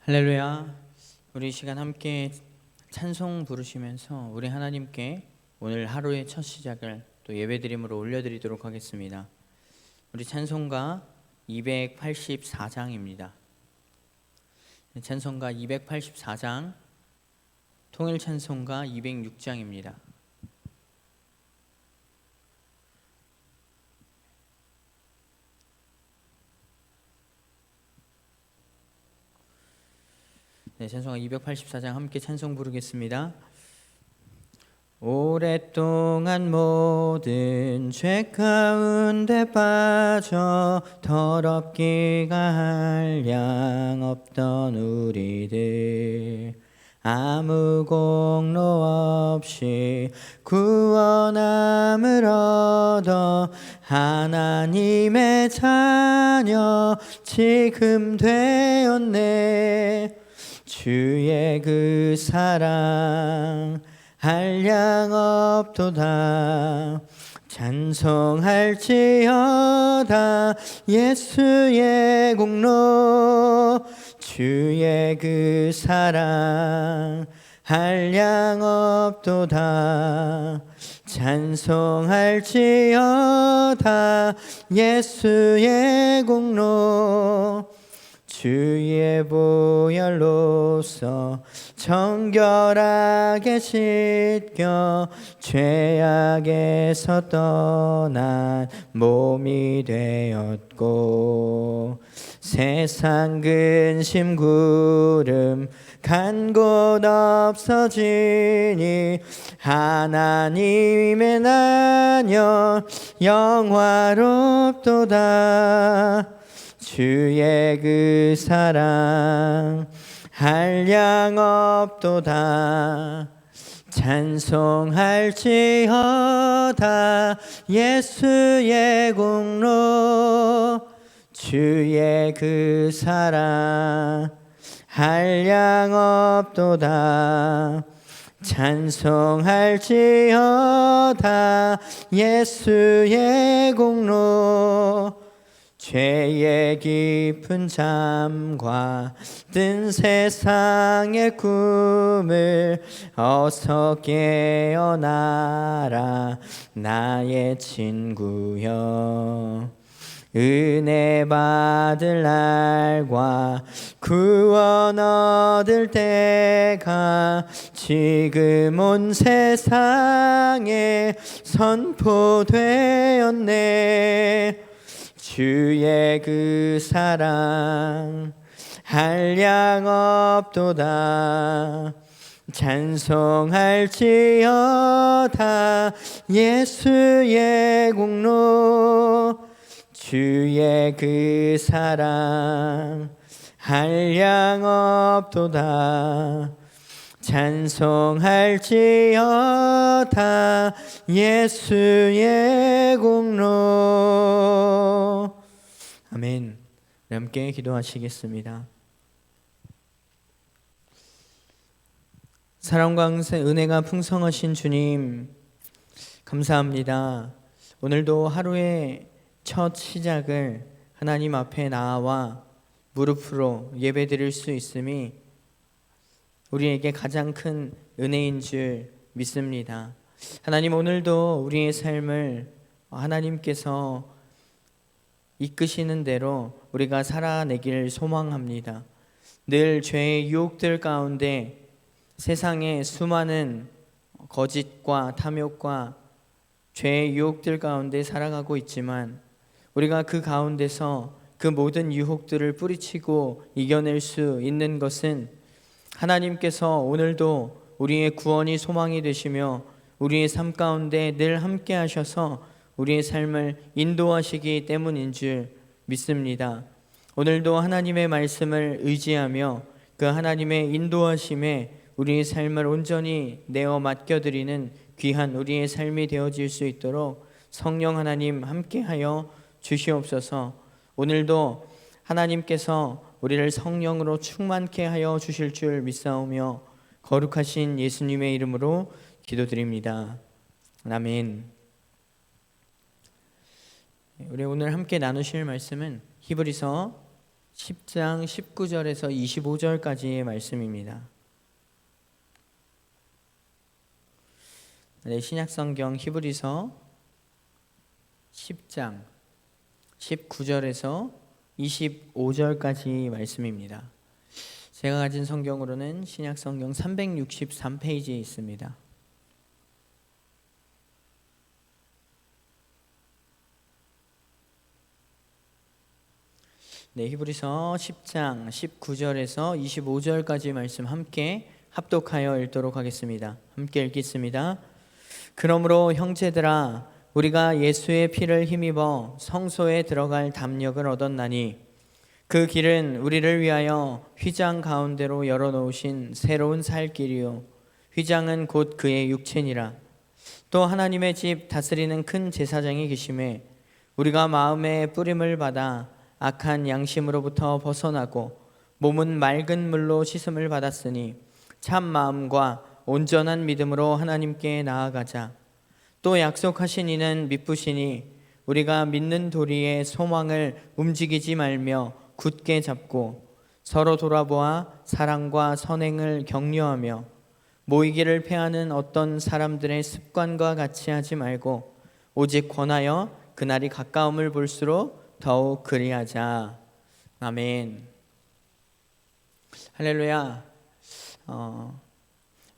할렐루야. 우리 이 시간 함께 찬송 부르시면서 우리 하나님께 오늘 하루의 첫 시작을 또 예배드림으로 올려드리도록 하겠습니다. 우리 찬송가 284장입니다. 찬송가 284장, 통일 찬송가 206장입니다. 찬송가 284장 함께 찬송 부르겠습니다. 오랫동안 모든 죄 가운데 빠져 더럽기가 한량 없던 우리들, 아무 공로 없이 구원함을 얻어 하나님의 자녀 지금 되었네. 주의 그 사랑 한량 없도다. 찬송할지어다 예수의 공로. 주의 그 사랑 한량 없도다. 찬송할지어다 예수의 공로. 주의 보혈로서 정결하게 씻겨 죄악에서 떠난 몸이 되었고, 세상 근심 구름 간 곳 없어지니 하나님의 나녀 영화롭도다. 주의 그 사랑 한량 없도다. 찬송할지어다 예수의 공로. 주의 그 사랑 한량 없도다. 찬송할지어다 예수의 공로. 죄의 깊은 잠과 뜬 세상의 꿈을 어서 깨어나라 나의 친구여. 은혜 받을 날과 구원 얻을 때가 지금 온 세상에 선포되었네. 주의 그 사랑 한량 없도다. 찬송할지어다 예수의 공로. 주의 그 사랑 한량 없도다. 찬송할지어다 예수의 공로. 아멘. 함께 기도하시겠습니다. 사랑과 은혜가 풍성하신 주님, 감사합니다. 오늘도 하루의 첫 시작을 하나님 앞에 나와 무릎으로 예배드릴 수 있음이 우리에게 가장 큰 은혜인 줄 믿습니다. 하나님, 오늘도 우리의 삶을 하나님께서 이끄시는 대로 우리가 살아내기를 소망합니다. 늘 죄의 유혹들 가운데 세상의 수많은 거짓과 탐욕과 죄의 유혹들 가운데 살아가고 있지만, 우리가 그 가운데서 그 모든 유혹들을 뿌리치고 이겨낼 수 있는 것은 하나님께서 오늘도 우리의 구원이 소망이 되시며 우리의 삶 가운데 늘 함께 하셔서 우리의 삶을 인도하시기 때문인 줄 믿습니다. 오늘도 하나님의 말씀을 의지하며 그 하나님의 인도하심에 우리의 삶을 온전히 내어 맡겨드리는 귀한 우리의 삶이 되어질 수 있도록 성령 하나님 함께하여 주시옵소서. 오늘도 하나님께서 우리를 성령으로 충만케 하여 주실 줄 믿사오며 거룩하신 예수님의 이름으로 기도드립니다. 아멘. 우리 오늘 함께 나누실 말씀은 히브리서 10장 19절에서 25절까지의 말씀입니다. 네, 신약성경 히브리서 10장 19절에서 25절까지 말씀입니다. 제가 가진 성경으로는 신약성경 363페이지에 있습니다. 네, 히브리서 10장 19절에서 25절까지 말씀 함께 합독하여 읽도록 하겠습니다. 함께 읽겠습니다. 그러므로 형제들아, 우리가 예수의 피를 힘입어 성소에 들어갈 담력을 얻었나니 그 길은 우리를 위하여 휘장 가운데로 열어놓으신 새로운 살 길이요 휘장은 곧 그의 육체니라. 또 하나님의 집 다스리는 큰 제사장이 계심에 우리가 마음의 뿌림을 받아 악한 양심으로부터 벗어나고 몸은 맑은 물로 씻음을 받았으니 참 마음과 온전한 믿음으로 하나님께 나아가자. 또 약속하신 이는 믿으시니 우리가 믿는 도리의 소망을 움직이지 말며 굳게 잡고 서로 돌아보아 사랑과 선행을 격려하며 모이기를 패하는 어떤 사람들의 습관과 같이 하지 말고 오직 권하여 그날이 가까움을 볼수록 더욱 그리하자. 아멘. 할렐루야.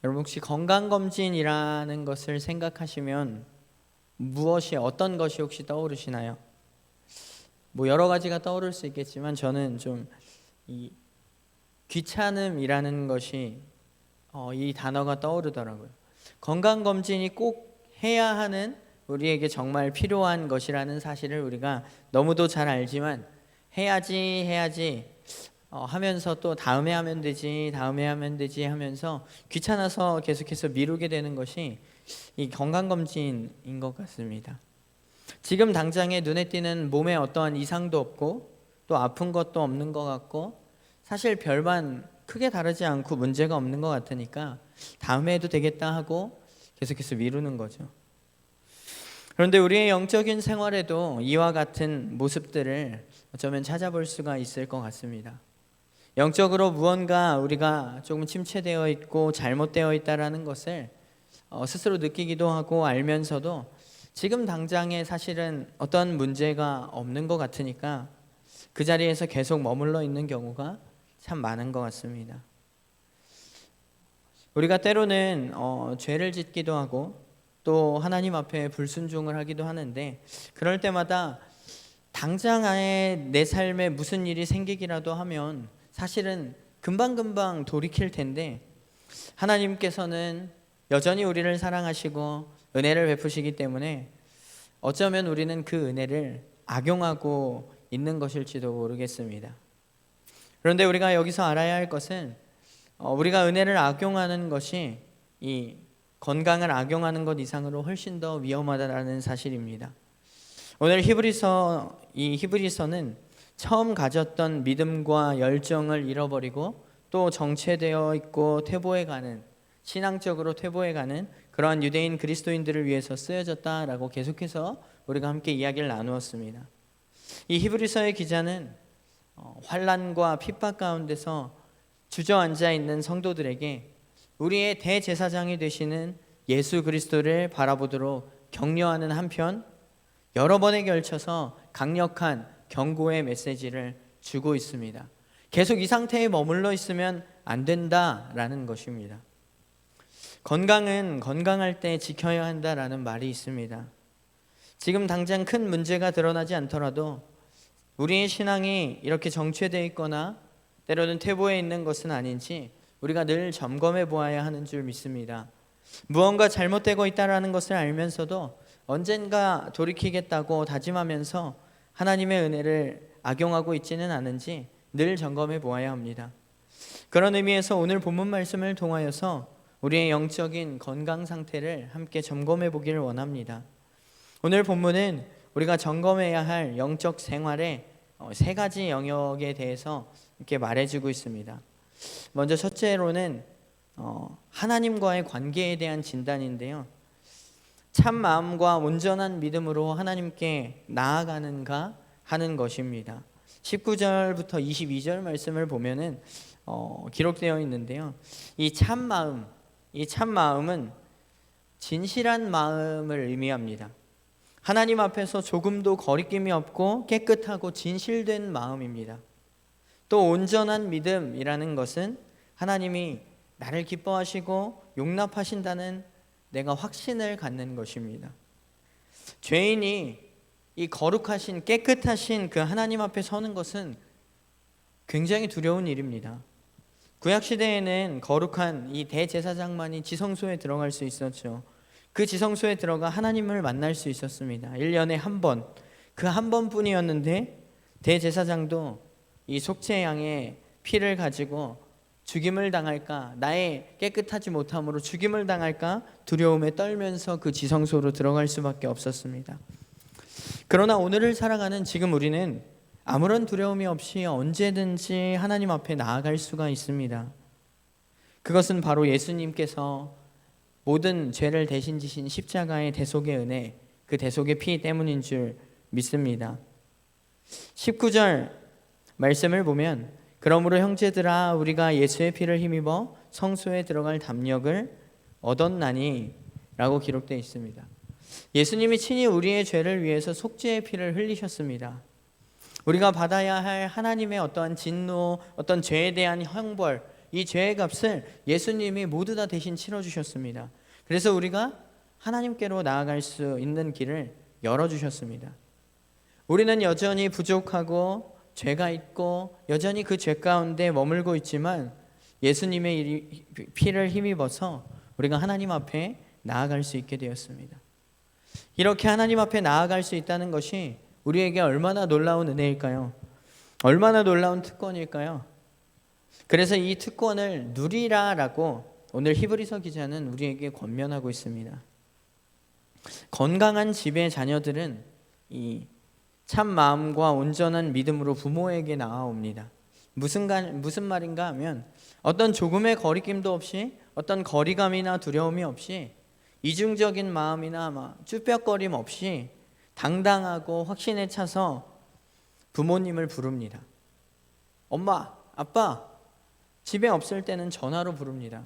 여러분 혹시 건강검진이라는 것을 생각하시면 무엇이 어떤 것이 혹시 떠오르시나요? 뭐 여러 가지가 떠오를 수 있겠지만 저는 좀 이 귀찮음이라는 것이 이 단어가 떠오르더라고요. 건강검진이 꼭 해야 하는 우리에게 정말 필요한 것이라는 사실을 우리가 너무도 잘 알지만 해야지 하면서 또 다음에 하면 되지 하면서 귀찮아서 계속해서 미루게 되는 것이 이 건강검진인 것 같습니다. 지금 당장에 눈에 띄는 몸에 어떠한 이상도 없고 또 아픈 것도 없는 것 같고 사실 별반 크게 다르지 않고 문제가 없는 것 같으니까 다음에 해도 되겠다 하고 계속해서 미루는 거죠. 그런데 우리의 영적인 생활에도 이와 같은 모습들을 어쩌면 찾아볼 수가 있을 것 같습니다. 영적으로 무언가 우리가 조금 침체되어 있고 잘못되어 있다라는 것을 스스로 느끼기도 하고 알면서도 지금 당장에 사실은 어떤 문제가 없는 것 같으니까 그 자리에서 계속 머물러 있는 경우가 참 많은 것 같습니다. 우리가 때로는 죄를 짓기도 하고 또 하나님 앞에 불순종을 하기도 하는데 그럴 때마다 당장 안에 내 삶에 무슨 일이 생기기라도 하면 사실은 금방금방 돌이킬 텐데 하나님께서는 여전히 우리를 사랑하시고 은혜를 베푸시기 때문에 어쩌면 우리는 그 은혜를 악용하고 있는 것일지도 모르겠습니다. 그런데 우리가 여기서 알아야 할 것은 우리가 은혜를 악용하는 것이 이 건강을 악용하는 것 이상으로 훨씬 더 위험하다는 사실입니다. 오늘 히브리서는 처음 가졌던 믿음과 열정을 잃어버리고 또 정체되어 있고 퇴보해가는 신앙적으로 퇴보해가는 그러한 유대인 그리스도인들을 위해서 쓰여졌다라고 계속해서 우리가 함께 이야기를 나누었습니다. 이 히브리서의 기자는 환난과 핍박 가운데서 주저앉아 있는 성도들에게 우리의 대제사장이 되시는 예수 그리스도를 바라보도록 격려하는 한편 여러 번에 걸쳐서 강력한 경고의 메시지를 주고 있습니다. 계속 이 상태에 머물러 있으면 안 된다라는 것입니다. 건강은 건강할 때 지켜야 한다라는 말이 있습니다. 지금 당장 큰 문제가 드러나지 않더라도 우리의 신앙이 이렇게 정체되어 있거나 때로는 퇴보해 있는 것은 아닌지 우리가 늘 점검해 보아야 하는 줄 믿습니다. 무언가 잘못되고 있다는 것을 알면서도 언젠가 돌이키겠다고 다짐하면서 하나님의 은혜를 악용하고 있지는 않은지 늘 점검해 보아야 합니다. 그런 의미에서 오늘 본문 말씀을 통하여서 우리의 영적인 건강 상태를 함께 점검해 보기를 원합니다. 오늘 본문은 우리가 점검해야 할 영적 생활의 세 가지 영역에 대해서 이렇게 말해주고 있습니다. 먼저 첫째로는 하나님과의 관계에 대한 진단인데요. 참 마음과 온전한 믿음으로 하나님께 나아가는가 하는 것입니다. 19절부터 22절 말씀을 보면은 기록되어 있는데요. 이 참마음은 진실한 마음을 의미합니다. 하나님 앞에서 조금도 거리낌이 없고 깨끗하고 진실된 마음입니다. 또 온전한 믿음이라는 것은 하나님이 나를 기뻐하시고 용납하신다는 내가 확신을 갖는 것입니다. 죄인이 이 거룩하신 깨끗하신 그 하나님 앞에 서는 것은 굉장히 두려운 일입니다. 구약시대에는 거룩한 이 대제사장만이 지성소에 들어갈 수 있었죠. 그 지성소에 들어가 하나님을 만날 수 있었습니다. 1년에 한 번, 그 한 번뿐이었는데 대제사장도 이 속죄 양의 피를 가지고 죽임을 당할까, 나의 깨끗하지 못함으로 죽임을 당할까 두려움에 떨면서 그 지성소로 들어갈 수밖에 없었습니다. 그러나 오늘을 살아가는 지금 우리는 아무런 두려움이 없이 언제든지 하나님 앞에 나아갈 수가 있습니다. 그것은 바로 예수님께서 모든 죄를 대신 지신 십자가의 대속의 은혜, 그 대속의 피 때문인 줄 믿습니다. 19절 말씀을 보면 그러므로 형제들아 우리가 예수의 피를 힘입어 성소에 들어갈 담력을 얻었나니 라고 기록되어 있습니다. 예수님이 친히 우리의 죄를 위해서 속죄의 피를 흘리셨습니다. 우리가 받아야 할 하나님의 어떠한 진노, 어떤 죄에 대한 형벌, 이 죄의 값을 예수님이 모두 다 대신 치러주셨습니다. 그래서 우리가 하나님께로 나아갈 수 있는 길을 열어주셨습니다. 우리는 여전히 부족하고 죄가 있고 여전히 그 죄 가운데 머물고 있지만 예수님의 피를 힘입어서 우리가 하나님 앞에 나아갈 수 있게 되었습니다. 이렇게 하나님 앞에 나아갈 수 있다는 것이 우리에게 얼마나 놀라운 은혜일까요? 얼마나 놀라운 특권일까요? 그래서 이 특권을 누리라라고 오늘 히브리서 기자는 우리에게 권면하고 있습니다. 건강한 집의 자녀들은 이 참 마음과 온전한 믿음으로 부모에게 나아옵니다. 무슨 말인가 하면 어떤 조금의 거리낌도 없이 어떤 거리감이나 두려움이 없이 이중적인 마음이나 쭈뼛거림 없이 당당하고 확신에 차서 부모님을 부릅니다. 엄마, 아빠, 집에 없을 때는 전화로 부릅니다.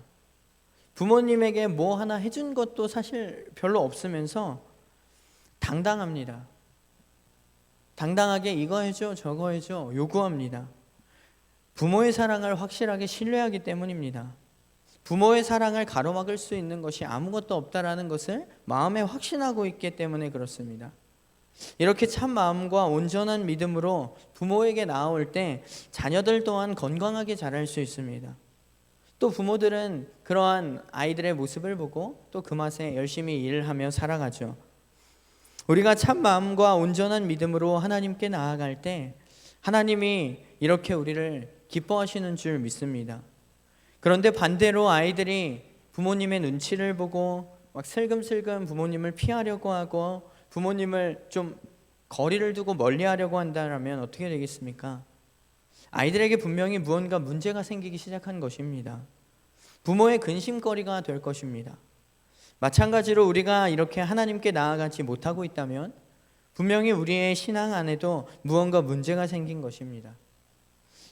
부모님에게 뭐 하나 해준 것도 사실 별로 없으면서 당당합니다. 당당하게 이거 해줘 저거 해줘 요구합니다. 부모의 사랑을 확실하게 신뢰하기 때문입니다. 부모의 사랑을 가로막을 수 있는 것이 아무것도 없다라는 것을 마음에 확신하고 있기 때문에 그렇습니다. 이렇게 참 마음과 온전한 믿음으로 부모에게 나아올 때 자녀들 또한 건강하게 자랄 수 있습니다. 또 부모들은 그러한 아이들의 모습을 보고 또 그 맛에 열심히 일을 하며 살아가죠. 우리가 참 마음과 온전한 믿음으로 하나님께 나아갈 때 하나님이 이렇게 우리를 기뻐하시는 줄 믿습니다. 그런데 반대로 아이들이 부모님의 눈치를 보고 막 슬금슬금 부모님을 피하려고 하고 부모님을 좀 거리를 두고 멀리하려고 한다면 어떻게 되겠습니까? 아이들에게 분명히 무언가 문제가 생기기 시작한 것입니다. 부모의 근심거리가 될 것입니다. 마찬가지로 우리가 이렇게 하나님께 나아가지 못하고 있다면 분명히 우리의 신앙 안에도 무언가 문제가 생긴 것입니다.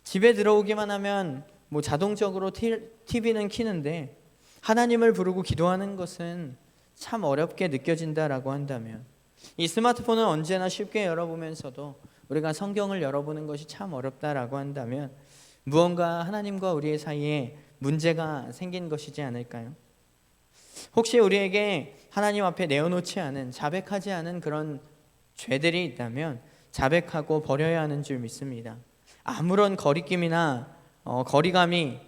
집에 들어오기만 하면 자동적으로 TV는 켜는데 하나님을 부르고 기도하는 것은 참 어렵게 느껴진다라고 한다면 이 스마트폰은 언제나 쉽게 열어보면서도 우리가 성경을 열어보는 것이 참 어렵다라고 한다면 무언가 하나님과 우리의 사이에 문제가 생긴 것이지 않을까요? 혹시 우리에게 하나님 앞에 내어놓지 않은 자백하지 않은 그런 죄들이 있다면 자백하고 버려야 하는 줄 믿습니다. 아무런 거리낌이나 거리감이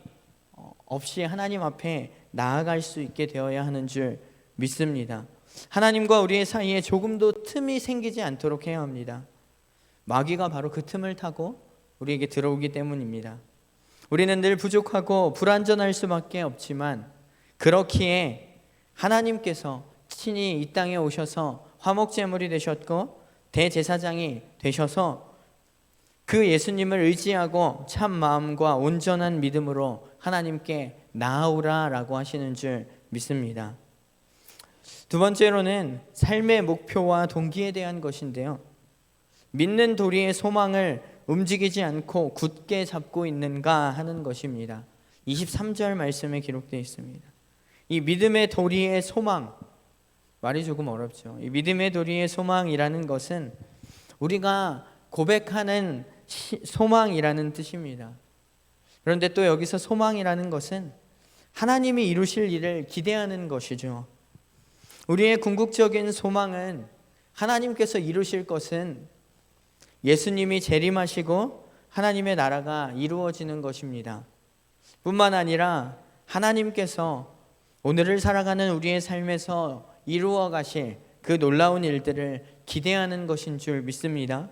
없이 하나님 앞에 나아갈 수 있게 되어야 하는 줄 믿습니다. 하나님과 우리의 사이에 조금도 틈이 생기지 않도록 해야 합니다. 마귀가 바로 그 틈을 타고 우리에게 들어오기 때문입니다. 우리는 늘 부족하고 불완전할 수밖에 없지만 그렇기에 하나님께서 친히 이 땅에 오셔서 화목제물이 되셨고 대제사장이 되셔서 그 예수님을 의지하고 참 마음과 온전한 믿음으로 하나님께 나아오라라고 하시는 줄 믿습니다. 두 번째로는 삶의 목표와 동기에 대한 것인데요. 믿는 도리의 소망을 움직이지 않고 굳게 잡고 있는가 하는 것입니다. 23절 말씀에 기록되어 있습니다. 이 믿음의 도리의 소망, 말이 조금 어렵죠. 이 믿음의 도리의 소망이라는 것은 우리가 고백하는 소망이라는 뜻입니다. 그런데 또 여기서 소망이라는 것은 하나님이 이루실 일을 기대하는 것이죠. 우리의 궁극적인 소망은 하나님께서 이루실 것은 예수님이 재림하시고 하나님의 나라가 이루어지는 것입니다. 뿐만 아니라 하나님께서 오늘을 살아가는 우리의 삶에서 이루어 가실 그 놀라운 일들을 기대하는 것인 줄 믿습니다.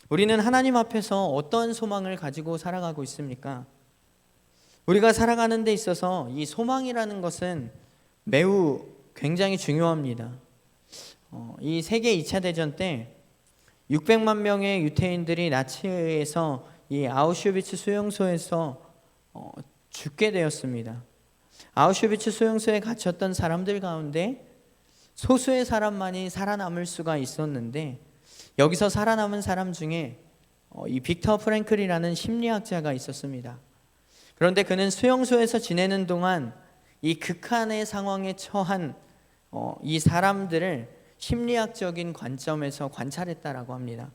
우리는 하나님 앞에서 어떤 소망을 가지고 살아가고 있습니까? 우리가 살아가는 데 있어서 이 소망이라는 것은 매우 굉장히 중요합니다. 이 세계 2차 대전 때 600만 명의 유태인들이 나치에 의해서 이 아우슈비츠 수용소에서 죽게 되었습니다. 아우슈비츠 수용소에 갇혔던 사람들 가운데 소수의 사람만이 살아남을 수가 있었는데, 여기서 살아남은 사람 중에 이 빅터 프랭클이라는 심리학자가 있었습니다. 그런데 그는 수용소에서 지내는 동안 이 극한의 상황에 처한 이 사람들을 심리학적인 관점에서 관찰했다라고 합니다.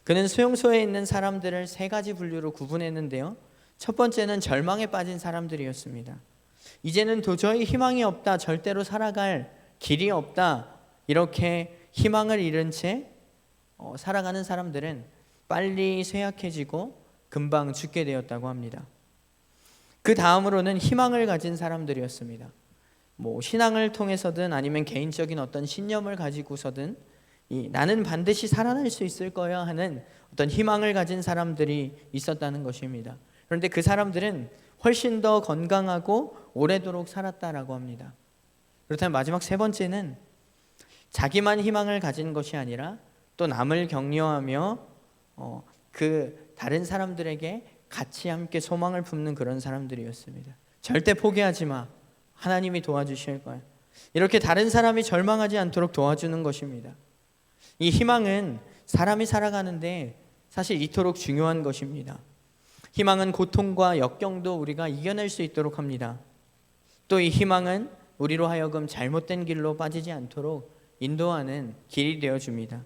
그는 수용소에 있는 사람들을 세 가지 분류로 구분했는데요. 첫 번째는 절망에 빠진 사람들이었습니다. 이제는 도저히 희망이 없다, 절대로 살아갈 길이 없다, 이렇게 희망을 잃은 채 살아가는 사람들은 빨리 쇠약해지고 금방 죽게 되었다고 합니다. 그 다음으로는 희망을 가진 사람들이었습니다. 신앙을 통해서든 아니면 개인적인 어떤 신념을 가지고서든 나는 반드시 살아날 수 있을 거야 하는 어떤 희망을 가진 사람들이 있었다는 것입니다. 그런데 그 사람들은 훨씬 더 건강하고 오래도록 살았다라고 합니다. 그렇다면 마지막 세 번째는 자기만 희망을 가진 것이 아니라 또 남을 격려하며 그 다른 사람들에게 같이 함께 소망을 품는 그런 사람들이었습니다. 절대 포기하지 마, 하나님이 도와주실 거야, 이렇게 다른 사람이 절망하지 않도록 도와주는 것입니다. 이 희망은 사람이 살아가는데 사실 이토록 중요한 것입니다. 희망은 고통과 역경도 우리가 이겨낼 수 있도록 합니다. 또 이 희망은 우리로 하여금 잘못된 길로 빠지지 않도록 인도하는 길이 되어줍니다.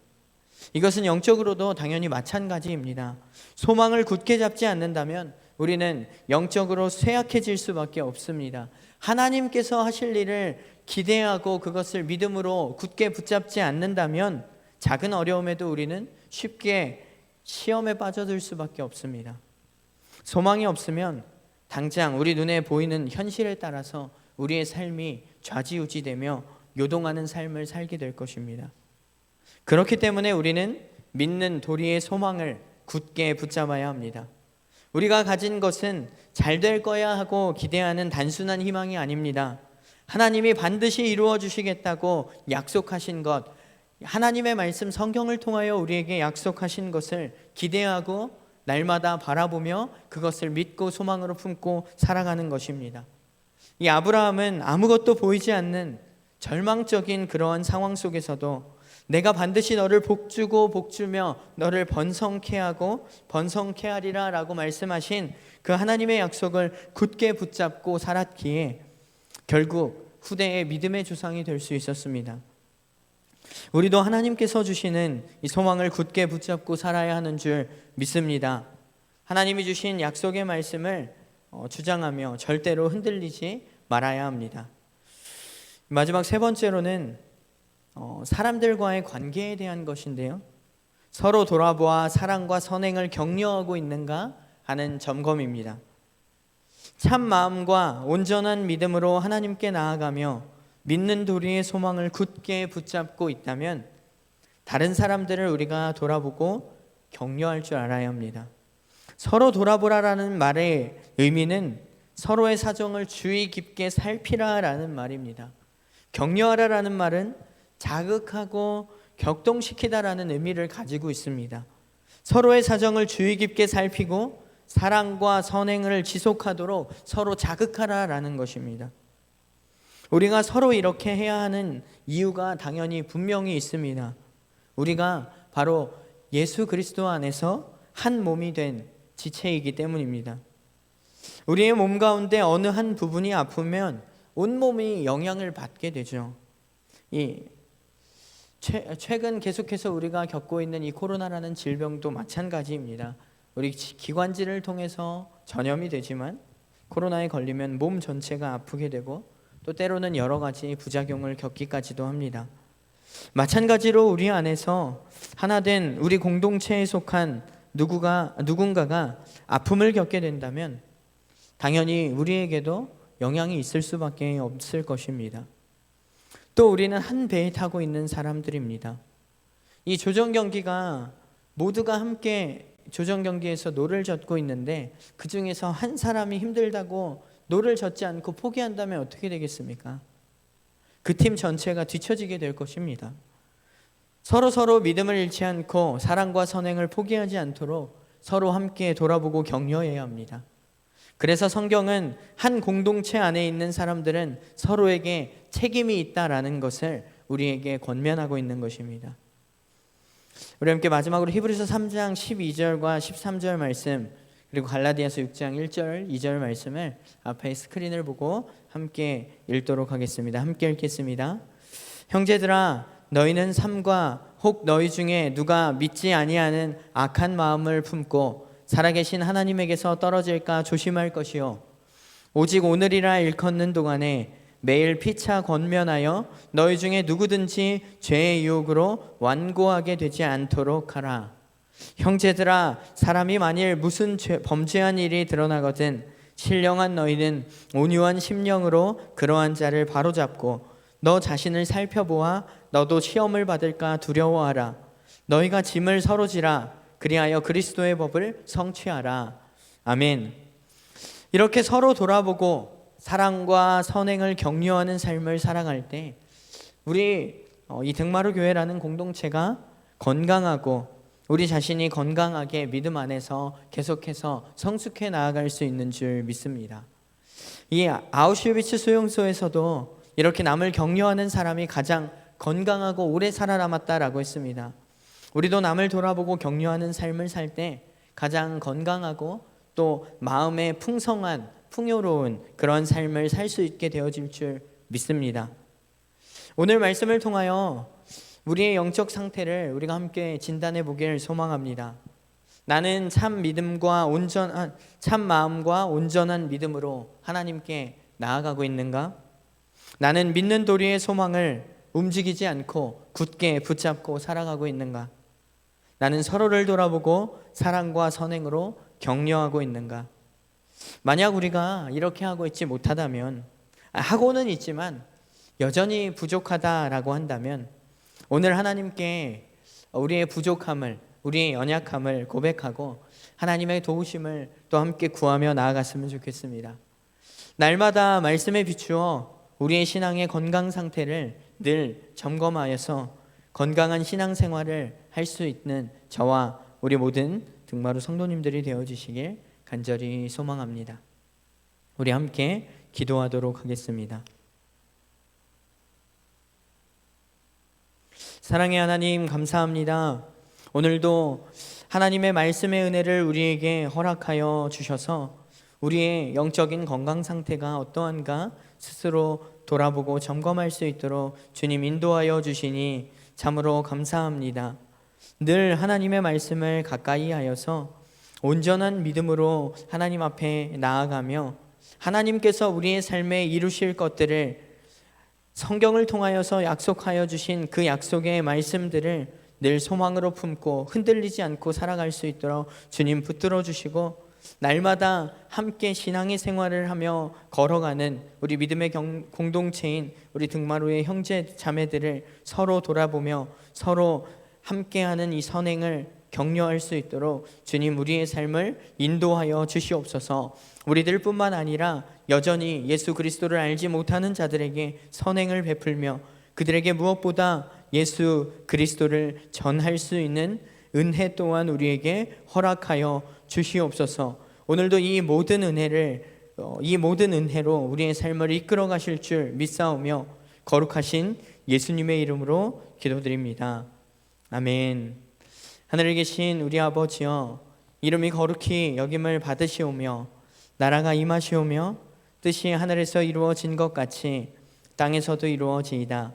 이것은 영적으로도 당연히 마찬가지입니다. 소망을 굳게 잡지 않는다면 우리는 영적으로 쇠약해질 수밖에 없습니다. 하나님께서 하실 일을 기대하고 그것을 믿음으로 굳게 붙잡지 않는다면 작은 어려움에도 우리는 쉽게 시험에 빠져들 수밖에 없습니다. 소망이 없으면 당장 우리 눈에 보이는 현실에 따라서 우리의 삶이 좌지우지되며 요동하는 삶을 살게 될 것입니다. 그렇기 때문에 우리는 믿는 도리의 소망을 굳게 붙잡아야 합니다. 우리가 가진 것은 잘 될 거야 하고 기대하는 단순한 희망이 아닙니다. 하나님이 반드시 이루어 주시겠다고 약속하신 것, 하나님의 말씀 성경을 통하여 우리에게 약속하신 것을 기대하고 날마다 바라보며 그것을 믿고 소망으로 품고 살아가는 것입니다. 이 아브라함은 아무것도 보이지 않는 절망적인 그러한 상황 속에서도 내가 반드시 너를 복주고 복주며 너를 번성케 하고 번성케 하리라 라고 말씀하신 그 하나님의 약속을 굳게 붙잡고 살았기에 결국 후대의 믿음의 조상이 될 수 있었습니다. 우리도 하나님께서 주시는 이 소망을 굳게 붙잡고 살아야 하는 줄 믿습니다. 하나님이 주신 약속의 말씀을 주장하며 절대로 흔들리지 말아야 합니다. 마지막 세 번째로는 사람들과의 관계에 대한 것인데요. 서로 돌아보아 사랑과 선행을 격려하고 있는가 하는 점검입니다. 참 마음과 온전한 믿음으로 하나님께 나아가며 믿는 도리의 소망을 굳게 붙잡고 있다면 다른 사람들을 우리가 돌아보고 격려할 줄 알아야 합니다. 서로 돌아보라라는 말의 의미는 서로의 사정을 주의 깊게 살피라라는 말입니다. 격려하라라는 말은 자극하고 격동시키다라는 의미를 가지고 있습니다. 서로의 사정을 주의 깊게 살피고 사랑과 선행을 지속하도록 서로 자극하라라는 것입니다. 우리가 서로 이렇게 해야 하는 이유가 당연히 분명히 있습니다. 우리가 바로 예수 그리스도 안에서 한 몸이 된 지체이기 때문입니다. 우리의 몸 가운데 어느 한 부분이 아프면 온 몸이 영향을 받게 되죠. 최근 계속해서 우리가 겪고 있는 이 코로나라는 질병도 마찬가지입니다. 우리 기관지를 통해서 전염이 되지만 코로나에 걸리면 몸 전체가 아프게 되고 또 때로는 여러 가지 부작용을 겪기까지도 합니다. 마찬가지로 우리 안에서 하나된 우리 공동체에 속한 누군가가 아픔을 겪게 된다면 당연히 우리에게도 영향이 있을 수밖에 없을 것입니다. 또 우리는 한 배에 타고 있는 사람들입니다. 이 조정 경기가 모두가 함께 조정 경기에서 노를 젓고 있는데 그 중에서 한 사람이 힘들다고 노를 젓지 않고 포기한다면 어떻게 되겠습니까? 그 팀 전체가 뒤처지게 될 것입니다. 서로 믿음을 잃지 않고 사랑과 선행을 포기하지 않도록 서로 함께 돌아보고 격려해야 합니다. 그래서 성경은 한 공동체 안에 있는 사람들은 서로에게 책임이 있다라는 것을 우리에게 권면하고 있는 것입니다. 우리 함께 마지막으로 히브리서 3장 12절과 13절 말씀, 그리고 갈라디아서 6장 1절 2절 말씀을 앞에 스크린을 보고 함께 읽도록 하겠습니다. 함께 읽겠습니다. 형제들아, 너희는 삼가 혹 너희 중에 누가 믿지 아니하는 악한 마음을 품고 살아계신 하나님에게서 떨어질까 조심할 것이요, 오직 오늘이라 일컫는 동안에 매일 피차 권면하여 너희 중에 누구든지 죄의 유혹으로 완고하게 되지 않도록 하라. 형제들아, 사람이 만일 무슨 범죄한 일이 드러나거든 신령한 너희는 온유한 심령으로 그러한 자를 바로잡고 너 자신을 살펴보아 너도 시험을 받을까 두려워하라. 너희가 짐을 서로 지라. 그리하여 그리스도의 법을 성취하라. 아멘. 이렇게 서로 돌아보고 사랑과 선행을 격려하는 삶을 살아갈 때 우리 이 등마루 교회라는 공동체가 건강하고 우리 자신이 건강하게 믿음 안에서 계속해서 성숙해 나아갈 수 있는 줄 믿습니다. 이 아우슈비츠 수용소에서도 이렇게 남을 격려하는 사람이 가장 건강하고 오래 살아남았다라고 했습니다. 우리도 남을 돌아보고 격려하는 삶을 살 때 가장 건강하고 또 마음에 풍성한 풍요로운 그런 삶을 살 수 있게 되어질 줄 믿습니다. 오늘 말씀을 통하여 우리의 영적 상태를 우리가 함께 진단해 보기를 소망합니다. 나는 참 마음과 온전한 믿음으로 하나님께 나아가고 있는가? 나는 믿는 도리의 소망을 움직이지 않고 굳게 붙잡고 살아가고 있는가? 나는 서로를 돌아보고 사랑과 선행으로 격려하고 있는가? 만약 우리가 이렇게 하고 있지 못하다면, 하고는 있지만 여전히 부족하다라고 한다면 오늘 하나님께 우리의 부족함을, 우리의 연약함을 고백하고 하나님의 도우심을 또 함께 구하며 나아갔으면 좋겠습니다. 날마다 말씀에 비추어 우리의 신앙의 건강 상태를 늘 점검하여서 건강한 신앙생활을 할 수 있는 저와 우리 모든 등마루 성도님들이 되어주시길 간절히 소망합니다. 우리 함께 기도하도록 하겠습니다. 사랑의 하나님, 감사합니다. 오늘도 하나님의 말씀의 은혜를 우리에게 허락하여 주셔서 우리의 영적인 건강 상태가 어떠한가 스스로 돌아보고 점검할 수 있도록 주님 인도하여 주시니 참으로 감사합니다. 늘 하나님의 말씀을 가까이 하여서 온전한 믿음으로 하나님 앞에 나아가며 하나님께서 우리의 삶에 이루실 것들을 성경을 통하여서 약속하여 주신 그 약속의 말씀들을 늘 소망으로 품고 흔들리지 않고 살아갈 수 있도록 주님 붙들어 주시고, 날마다 함께 신앙의 생활을 하며 걸어가는 우리 믿음의 공동체인 우리 등마루의 형제 자매들을 서로 돌아보며 서로 함께하는 이 선행을 격려할 수 있도록 주님 우리의 삶을 인도하여 주시옵소서. 우리들뿐만 아니라 여전히 예수 그리스도를 알지 못하는 자들에게 선행을 베풀며 그들에게 무엇보다 예수 그리스도를 전할 수 있는 은혜 또한 우리에게 허락하여 주시옵소서. 오늘도 이 모든 은혜로 우리의 삶을 이끌어 가실 줄 믿사오며 거룩하신 예수님의 이름으로 기도드립니다. 아멘. 하늘에 계신 우리 아버지여, 이름이 거룩히 여김을 받으시오며 나라가 임하시오며 뜻이 하늘에서 이루어진 것 같이 땅에서도 이루어지이다.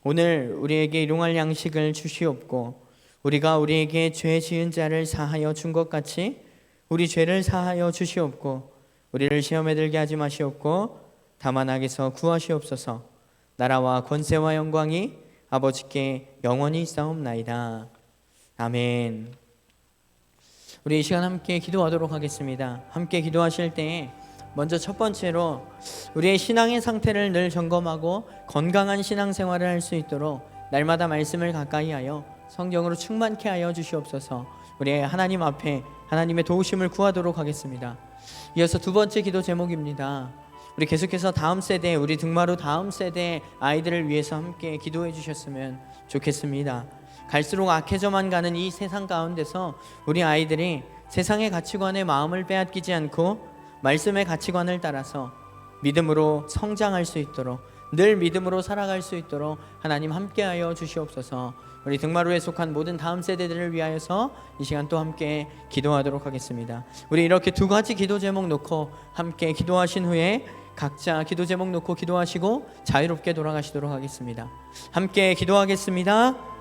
오늘 우리에게 일용할 양식을 주시옵고 우리가 우리에게 죄 지은 자를 사하여 준 것 같이 우리 죄를 사하여 주시옵고 우리를 시험에 들게 하지 마시옵고 다만 악에서 구하시옵소서. 나라와 권세와 영광이 아버지께 영원히 있사옵나이다. 아멘. 우리 이 시간 함께 기도하도록 하겠습니다. 함께 기도하실 때 먼저 첫 번째로 우리의 신앙의 상태를 늘 점검하고 건강한 신앙생활을 할 수 있도록 날마다 말씀을 가까이 하여 성경으로 충만케 하여 주시옵소서. 우리 하나님 앞에 하나님의 도우심을 구하도록 하겠습니다. 이어서 두 번째 기도 제목입니다. 우리 계속해서 다음 세대, 우리 등마루 다음 세대 아이들을 위해서 함께 기도해 주셨으면 좋겠습니다. 갈수록 악해져만 가는 이 세상 가운데서 우리 아이들이 세상의 가치관에 마음을 빼앗기지 않고 말씀의 가치관을 따라서 믿음으로 성장할 수 있도록, 늘 믿음으로 살아갈 수 있도록 하나님 함께하여 주시옵소서. 우리 등마루에 속한 모든 다음 세대들을 위하여서 이 시간 또 함께 기도하도록 하겠습니다. 우리 이렇게 두 가지 기도 제목 놓고 함께 기도하신 후에 각자 기도 제목 놓고 기도하시고 자유롭게 돌아가시도록 하겠습니다. 함께 기도하겠습니다.